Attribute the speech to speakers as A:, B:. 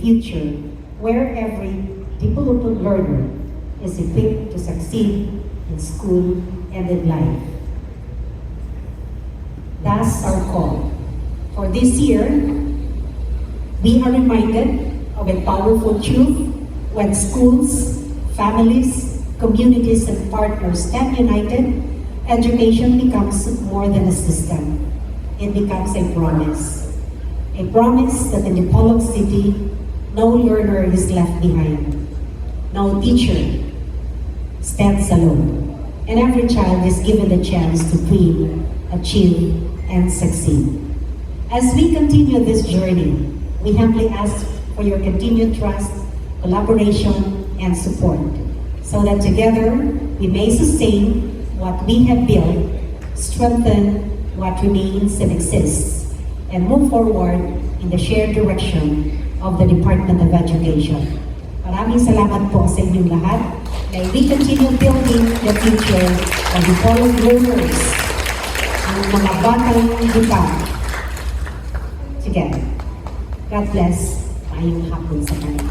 A: future where every developing learner is equipped to succeed in school and in life. That's our call. For this year, we are reminded of a powerful truth: when schools, families, communities, and partners stand united, education becomes more than a system. It becomes a promise. A promise that in Dipolog City, no learner is left behind. No teacher stands alone. And every child is given the chance to dream, achieve, and succeed. As we continue this journey, we humbly ask for your continued trust, collaboration, and support, so that together we may sustain what we have built, strengthen what remains and exists, and move forward in the shared direction of the Department of Education. Maraming salamat po sa inyong lahat. May we continue building the future of the Dipolog learners, ang mga batang buta, together. God bless. Maayong hapon sa kanila.